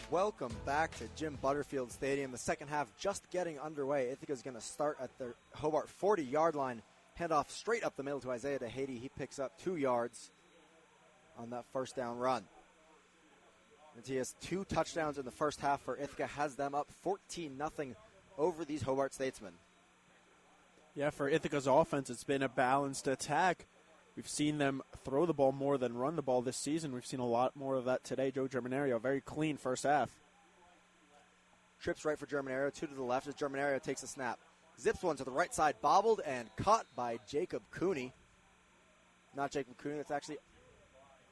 Welcome back to Jim Butterfield Stadium. The second half just getting underway. Ithaca's going to start at the Hobart 40-yard line. Hand off straight up the middle to Isaiah DeHady. He picks up 2 yards on that first down run. And he has 2 touchdowns in the first half for Ithaca. Has them up 14-0 over these Hobart Statesmen. Yeah, for Ithaca's offense, it's been a balanced attack. We've seen them throw the ball more than run the ball this season. We've seen a lot more of that today. Joe Germinario, very clean first half. Trips right for Germinario, 2 to the left as Germinario takes a snap. Zips one to the right side, bobbled and caught by Jacob Cooney. Not Jacob Cooney, it's actually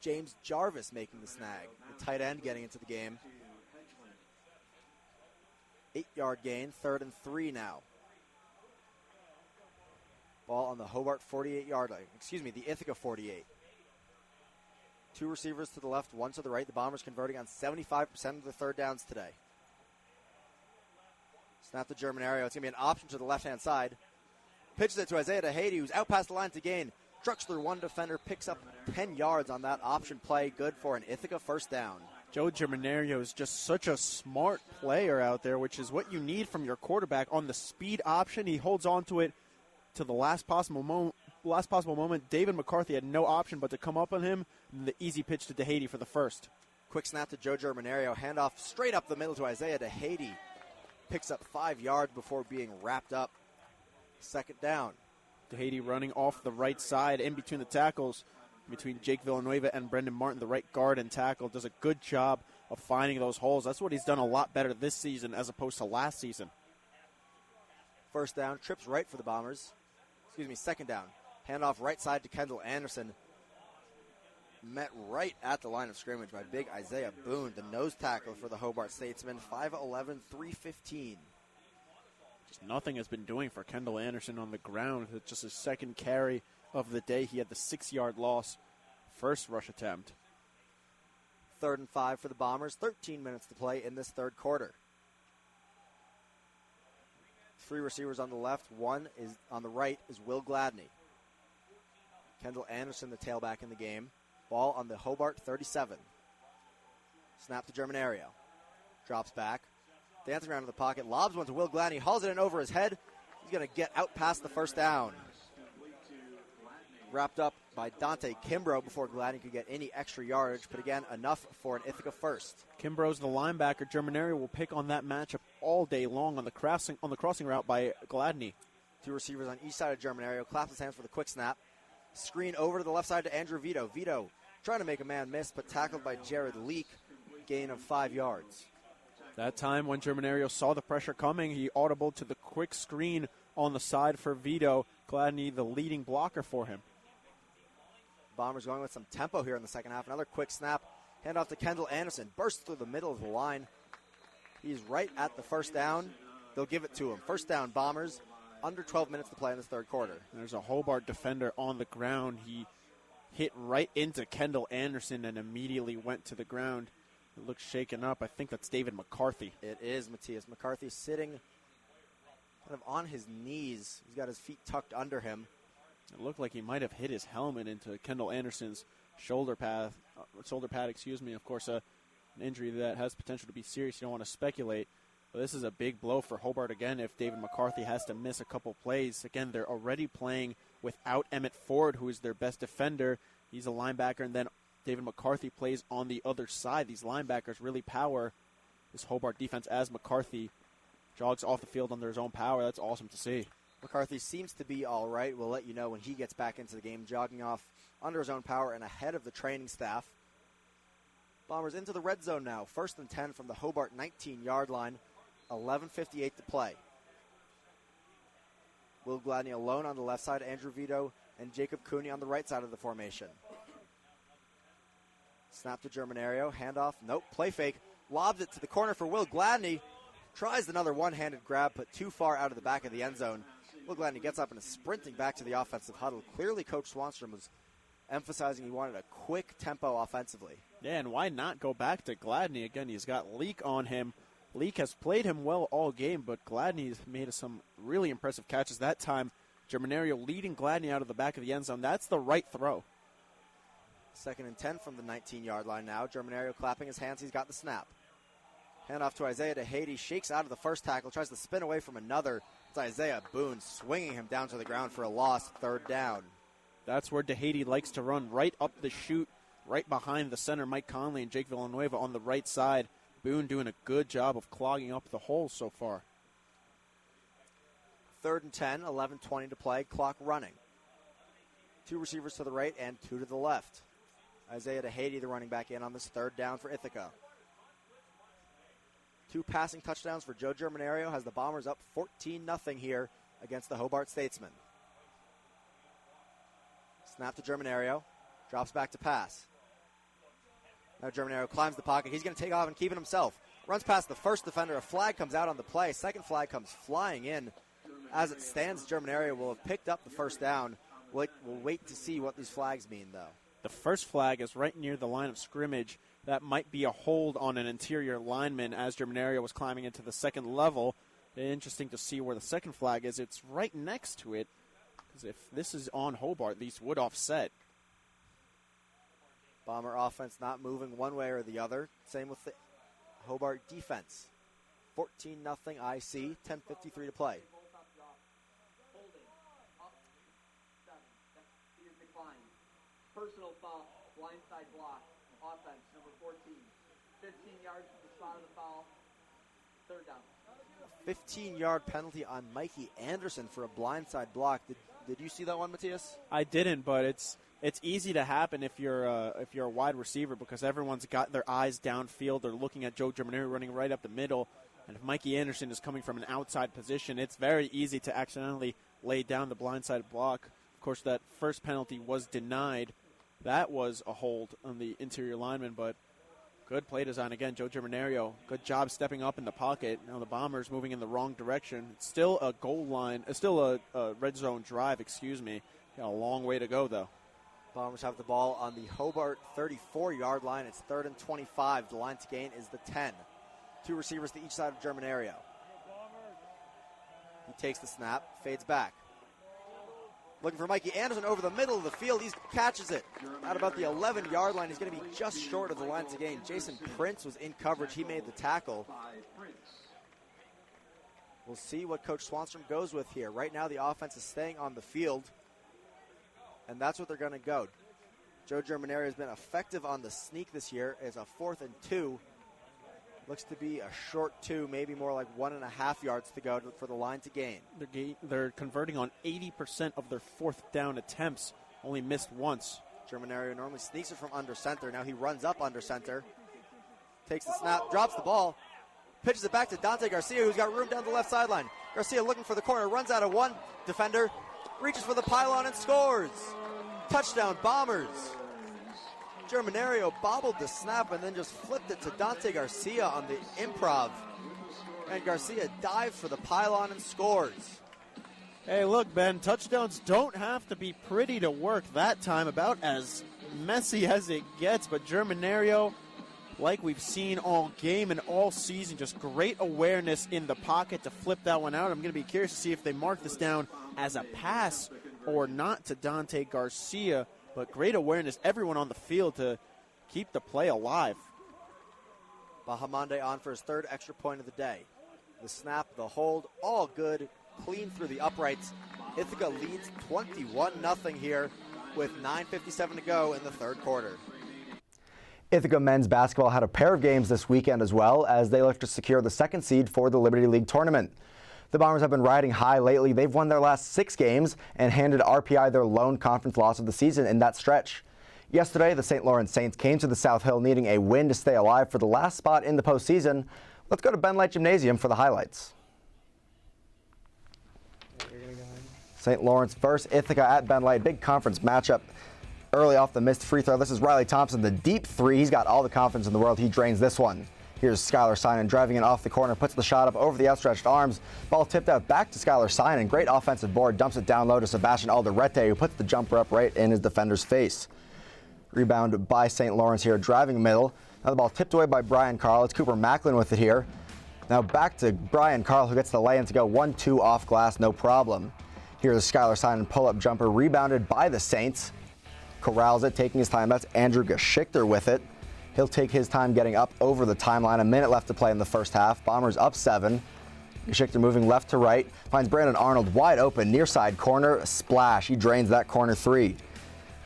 James Jarvis making the snag. The tight end getting into the game. 8-yard gain, 3rd and 3 now. Ball on the Hobart 48-yard line. The Ithaca 48. 2 receivers to the left, 1 to the right. The Bombers converting on 75% of their third downs today. Snap to Germinario. It's going to be an option to the left-hand side. Pitches it to Isaiah DeHady, who's out past the line to gain. Trucks through 1 defender, picks up 10 yards on that option play. Good for an Ithaca first down. Joe Germinario is just such a smart player out there, which is what you need from your quarterback. On the speed option, he holds on to it to the last possible moment. David McCarthy had no option but to come up on him, and the easy pitch to DeHady for the first. Quick snap to Joe Germinario. Handoff straight up the middle to Isaiah DeHady. Picks up 5 yards before being wrapped up. Second down. DeHady running off the right side in between the tackles, between Jake Villanueva and Brendan Martin, the right guard and tackle. Does a good job of finding those holes. That's what he's done a lot better this season as opposed to last season. First down, trips right for the Bombers. Second down. Handoff right side to Kendall Anderson. Met right at the line of scrimmage by big Isaiah Boone, the nose tackle for the Hobart Statesmen. 5'11", 315. Just nothing has been doing for Kendall Anderson on the ground. It's just his second carry of the day. He had the 6-yard loss. First rush attempt. 3rd and 5 for the Bombers. 13 minutes to play in this third quarter. 3 receivers on the left. 1 is on the right is Will Gladney. Kendall Anderson, the tailback in the game. Ball on the Hobart 37. Snap to Germinario. Drops back. Dancing around in the pocket. Lobs one to Will Gladney. Hauls it in over his head. He's going to get out past the first down. Wrapped up by Dante Kimbrough before Gladney could get any extra yardage. But again, enough for an Ithaca first. Kimbrough's the linebacker. Germinario will pick on that matchup all day long on the crossing route by Gladney. 2 receivers on each side of Germinario. Claps his hands for the quick snap. Screen over to the left side to Andrew Vito. Vito trying to make a man miss, but tackled by Jared Leak. Gain of 5 yards. That time when Germinario saw the pressure coming, he audibled to the quick screen on the side for Vito. Gladney, the leading blocker for him. Bombers going with some tempo here in the second half. Another quick snap. Handoff to Kendall Anderson. Bursts through the middle of the line. He's right at the first down. They'll give it to him. First down, Bombers. Under 12 minutes to play in this third quarter. There's a Hobart defender on the ground. He hit right into Kendall Anderson and immediately went to the ground. It looks shaken up. I think that's David McCarthy. It is Matthias McCarthy sitting kind of on his knees. He's got his feet tucked under him. It looked like he might have hit his helmet into Kendall Anderson's shoulder pad. Of course, an injury that has potential to be serious. You don't want to speculate. But this is a big blow for Hobart again if David McCarthy has to miss a couple plays. Again, they're already playing without Emmett Ford, who is their best defender. He's a linebacker, and then David McCarthy plays on the other side. These linebackers really power this Hobart defense as McCarthy jogs off the field under his own power. That's awesome to see. McCarthy seems to be all right. We'll let you know when he gets back into the game, jogging off under his own power and ahead of the training staff. Bombers into the red zone now. 1st and 10 from the Hobart 19-yard line. 11:58 to play. Will Gladney alone on the left side. Andrew Vito and Jacob Cooney on the right side of the formation. Snap to Germinario. Handoff. Nope. Play fake. Lobs it to the corner for Will Gladney. Tries another one-handed grab, but too far out of the back of the end zone. Will Gladney gets up and is sprinting back to the offensive huddle. Clearly, Coach Swanstrom was emphasizing he wanted a quick tempo offensively. Yeah, and why not go back to Gladney? Again, he's got Leak on him. Leak has played him well all game, but Gladney's made some really impressive catches. That time, Germinario leading Gladney out of the back of the end zone. That's the right throw. 2nd and 10 from the 19-yard line now. Germinario clapping his hands. He's got the snap. Hand off to Isaiah DeHady, shakes out of the first tackle, tries to spin away from another. It's Isaiah Boone swinging him down to the ground for a loss, third down. That's where DeHady likes to run, right up the chute, right behind the center, Mike Conley and Jake Villanueva on the right side. Boone doing a good job of clogging up the holes so far. 3rd and 10, 11:20 to play, clock running. 2 receivers to the right and 2 to the left. Isaiah DeHady, the running back, in on this 3rd down for Ithaca. 2 passing touchdowns for Joe Germinario, has the Bombers up 14-0 here against the Hobart Statesmen. Snap to Germinario, drops back to pass. Now Germinario climbs the pocket. He's going to take off and keep it himself. Runs past the first defender. A flag comes out on the play. Second flag comes flying in. As it stands, Germinario will have picked up the first down. We'll wait to see what these flags mean, though. The first flag is right near the line of scrimmage. That might be a hold on an interior lineman as Germinario was climbing into the second level. Interesting to see where the second flag is. It's right next to it, because if this is on Hobart, these would offset. Bomber offense not moving one way or the other. Same with the Hobart defense. 14-0 IC, 10:53 to play. Personal foul, blindside block, offense, number 14. 15 yards from the spot of the foul, 3rd down. 15-yard penalty on Mikey Anderson for a blindside block. Did you see that one, Matthias? I didn't, but it's easy to happen if you're a wide receiver, because everyone's got their eyes downfield. They're looking at Joe Germinario running right up the middle, and if Mikey Anderson is coming from an outside position, it's very easy to accidentally lay down the blindside block. Of course, that first penalty was denied. That was a hold on the interior lineman, but good play design again. Joe Germinario, good job stepping up in the pocket. Now the Bombers moving in the wrong direction. It's still a goal line, still a red zone drive, Got a long way to go, though. Bombers have the ball on the Hobart 34-yard line. It's 3rd and 25. The line to gain is the 10. 2 receivers to each side of Germinario. He takes the snap, fades back. Looking for Mikey Anderson over the middle of the field. He catches it at about the 11-yard line. He's going to be just short of the line to gain. Jason Prince was in coverage. He made the tackle. We'll see what Coach Swanstrom goes with here. Right now the offense is staying on the field, and that's what they're going to go. Joe Germinario has been effective on the sneak this year. It's a 4th and 2. Looks to be a short 2, maybe more like 1.5 yards to go for the line to gain. They're converting on 80% of their 4th down attempts, only missed once. Germinario normally sneaks it from under center. Now he runs up under center, takes the snap, drops the ball, pitches it back to Dante Garcia, who's got room down the left sideline. Garcia looking for the corner, runs out of one defender, reaches for the pylon and scores. Touchdown, Bombers. Germinario bobbled the snap and then just flipped it to Dante Garcia on the improv. And Garcia dives for the pylon and scores. Hey, look, Ben, touchdowns don't have to be pretty to work that time, about as messy as it gets. But Germinario, like we've seen all game and all season, just great awareness in the pocket to flip that one out. I'm going to be curious to see if they mark this down as a pass or not to Dante Garcia. But great awareness, everyone on the field to keep the play alive. Bahamonde on for his 3rd extra point of the day. The snap, the hold, all good, clean through the uprights. Ithaca leads 21-0 here with 9:57 to go in the 3rd quarter. Ithaca men's basketball had a pair of games this weekend as well, as they look to secure the 2nd seed for the Liberty League tournament. The Bombers have been riding high lately. They've won their last 6 games and handed RPI their lone conference loss of the season in that stretch. Yesterday, the St. Lawrence Saints came to the South Hill needing a win to stay alive for the last spot in the postseason. Let's go to Ben Light Gymnasium for the highlights. St. Lawrence versus Ithaca at Ben Light. Big conference matchup early off the missed free throw. This is Riley Thompson, the deep 3. He's got all the confidence in the world. He drains this one. Here's Skylar Sinan driving in off the corner, puts the shot up over the outstretched arms. Ball tipped out back to Skylar Sinan. Great offensive board, dumps it down low to Sebastian Alderete, who puts the jumper up right in his defender's face. Rebound by St. Lawrence here, driving middle. Now the ball tipped away by Brian Carl. It's Cooper Macklin with it here. Now back to Brian Carl, who gets the lay-in to go 1-2 off glass, no problem. Here's a Skylar Sinan pull-up jumper, rebounded by the Saints. Corrals it, taking his time. That's Andrew Geschichter with it. He'll take his time getting up over the timeline. A minute left to play in the first half. Bombers up 7. Geschichter moving left to right. Finds Brandon Arnold wide open, near side corner. Splash. He drains that corner 3.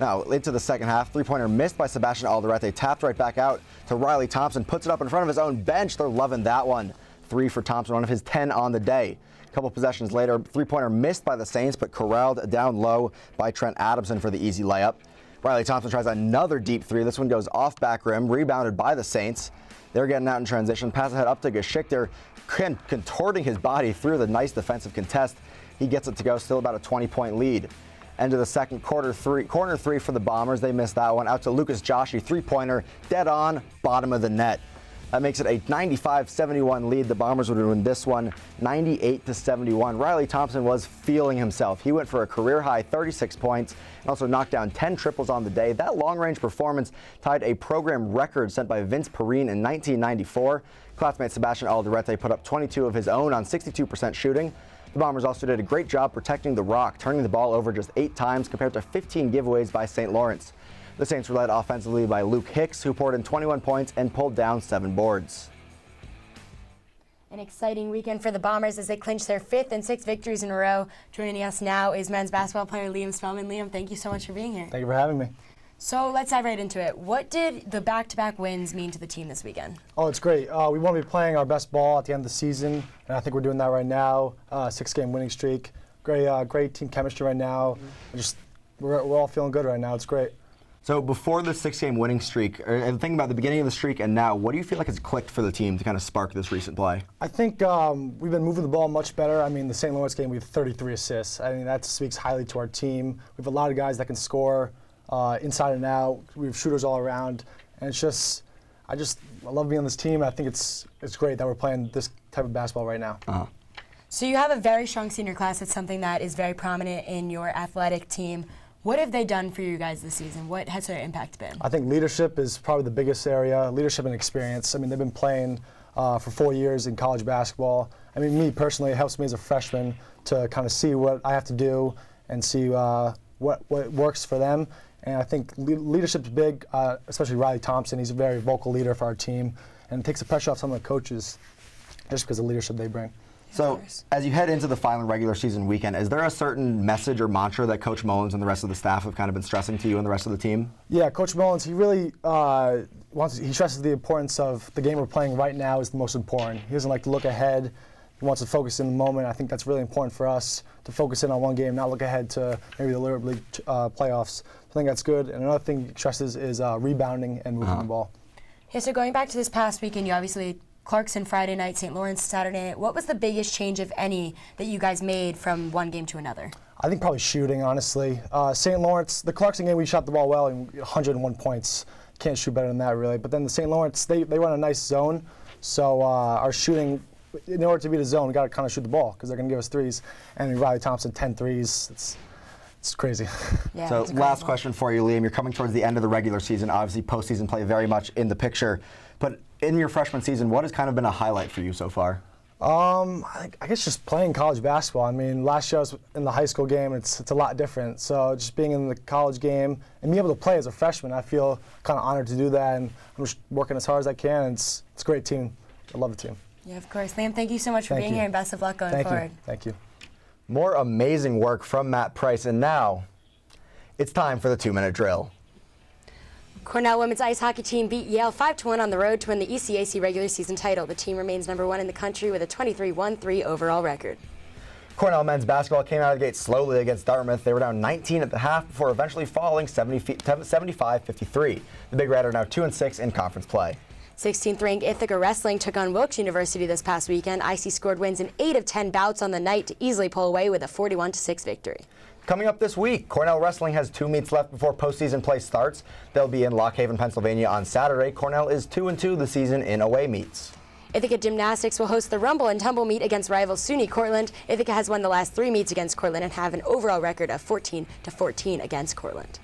Now, into the second half, three-pointer missed by Sebastian Alderete. Tapped right back out to Riley Thompson. Puts it up in front of his own bench. They're loving that one. 3 for Thompson, one of his 10 on the day. A couple possessions later, three-pointer missed by the Saints, but corralled down low by Trent Adamson for the easy layup. Riley Thompson tries another deep 3. This one goes off back rim, rebounded by the Saints. They're getting out in transition. Pass ahead up to Geschichter, contorting his body through the nice defensive contest. He gets it to go, still about a 20-point lead. End of the second quarter, corner 3 for the Bombers. They missed that one. Out to Lucas Joshi, three-pointer, dead on, bottom of the net. That makes it a 95-71 lead. The Bombers would win this one 98-71. Riley Thompson was feeling himself. He went for a career-high 36 points and also knocked down 10 triples on the day. That long-range performance tied a program record set by Vince Perrine in 1994. Classmate Sebastian Alderete put up 22 of his own on 62% shooting. The Bombers also did a great job protecting the rock, turning the ball over just 8 times compared to 15 giveaways by St. Lawrence. The Saints were led offensively by Luke Hicks, who poured in 21 points and pulled down 7 boards. An exciting weekend for the Bombers as they clinch their 5th and 6th victories in a row. Joining us now is men's basketball player Liam Spellman. Liam, thank you so much for being here. Thank you for having me. So let's dive right into it. What did the back-to-back wins mean to the team this weekend? Oh, it's great. We want to be playing our best ball at the end of the season, and I think we're doing that right now. 6-game winning streak. Great team chemistry right now. We're all feeling good right now. It's great. So before the 6-game winning streak, and thinking about the beginning of the streak and now, what do you feel like has clicked for the team to kind of spark this recent play? I think we've been moving the ball much better. I mean, the St. Lawrence game, we have 33 assists. I mean, that speaks highly to our team. We have a lot of guys that can score inside and out. We have shooters all around. And it's just, I love being on this team. I think it's great that we're playing this type of basketball right now. So you have a very strong senior class. It's something that is very prominent in your athletic team. What have they done for you guys this season? What has their impact been? I think leadership is probably the biggest area. Leadership and experience. I mean, they've been playing for 4 years in college basketball. I mean, me personally, it helps me as a freshman to kind of see what I have to do and see what works for them. And I think leadership's big, especially Riley Thompson. He's a very vocal leader for our team, and it takes the pressure off some of the coaches just because of the leadership they bring. So, as you head into the final regular season weekend, is there a certain message or mantra that Coach Mullins and the rest of the staff have kind of been stressing to you and the rest of the team? Yeah, Coach Mullins, he really he stresses the importance of the game we're playing right now is the most important. He doesn't like to look ahead. He wants to focus in the moment. I think that's really important for us to focus in on one game, not look ahead to maybe the Little League playoffs. I think that's good. And another thing he stresses is rebounding and moving the ball. Yeah, so going back to this past weekend, you obviously Clarkson Friday night, St. Lawrence Saturday night. What was the biggest change, if any, that you guys made from one game to another? I think probably shooting, honestly. St. Lawrence, the Clarkson game, we shot the ball well, and 101 points. Can't shoot better than that, really. But then the St. Lawrence, they run a nice zone. So our shooting, in order to beat a zone, we got to kind of shoot the ball because they're going to give us threes. And Riley Thompson, 10 threes. It's crazy. Yeah, so last question for you, Liam. You're coming towards the end of the regular season. Obviously, postseason play very much in the picture. But in your freshman season, what has kind of been a highlight for you so far? I guess just playing college basketball. I mean, last year I was in the high school game. It's a lot different. So just being in the college game and being able to play as a freshman, I feel kind of honored to do that. And I'm just working as hard as I can. And it's a great team. I love the team. Yeah, of course. Liam, thank you so much for being here, and best of luck going forward. Thank you. More amazing work from Matt Price. And now it's time for the 2-minute drill. Cornell women's ice hockey team beat Yale 5-1 on the road to win the ECAC regular season title. The team remains #1 in the country with a 23-1-3 overall record. Cornell men's basketball came out of the gate slowly against Dartmouth. They were down 19 at the half before eventually falling 75-53. The Big Red are now 2-6 in conference play. 16th ranked Ithaca Wrestling took on Wilkes University this past weekend. IC scored wins in 8 of 10 bouts on the night to easily pull away with a 41-6 victory. Coming up this week, Cornell Wrestling has 2 meets left before postseason play starts. They'll be in Lock Haven, Pennsylvania on Saturday. Cornell is 2-2 this season in away meets. Ithaca Gymnastics will host the Rumble and Tumble meet against rival SUNY Cortland. Ithaca has won the last 3 meets against Cortland and have an overall record of 14-14 against Cortland.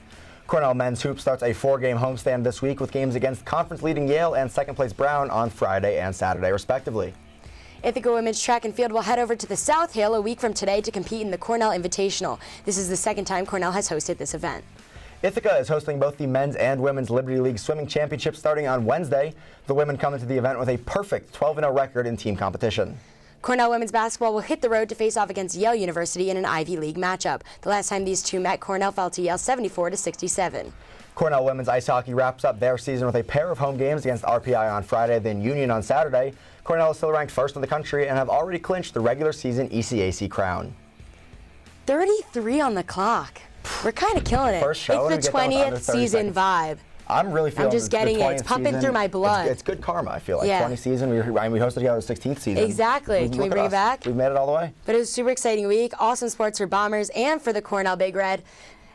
Cornell men's hoop starts a 4-game homestand this week with games against conference-leading Yale and second-place Brown on Friday and Saturday, respectively. Ithaca women's track and field will head over to the South Hill a week from today to compete in the Cornell Invitational. This is the second time Cornell has hosted this event. Ithaca is hosting both the men's and women's Liberty League swimming championships starting on Wednesday. The women come into the event with a perfect 12-0 record in team competition. Cornell women's basketball will hit the road to face off against Yale University in an Ivy League matchup. The last time these two met, Cornell fell to Yale 74-67. Cornell women's ice hockey wraps up their season with a pair of home games against RPI on Friday, then Union on Saturday. Cornell is still ranked first in the country and have already clinched the regular season ECAC crown. 33 on the clock. We're kind of killing it. First show, it's the 20th season vibe. I'm really feeling I'm just getting it. It's pumping through my blood. It's good karma, I feel like. Yeah. 20 season. We hosted together the 16th season. Exactly. Can we bring it back? We've made it all the way. But it was a super exciting week. Awesome sports for Bombers and for the Cornell Big Red.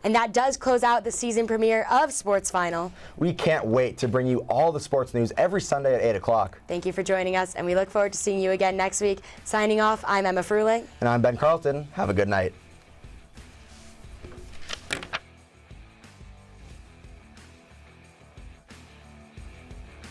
And that does close out the season premiere of Sports Final. We can't wait to bring you all the sports news every Sunday at 8 o'clock. Thank you for joining us, and we look forward to seeing you again next week. Signing off, I'm Emma Fruling. And I'm Ben Carlton. Have a good night.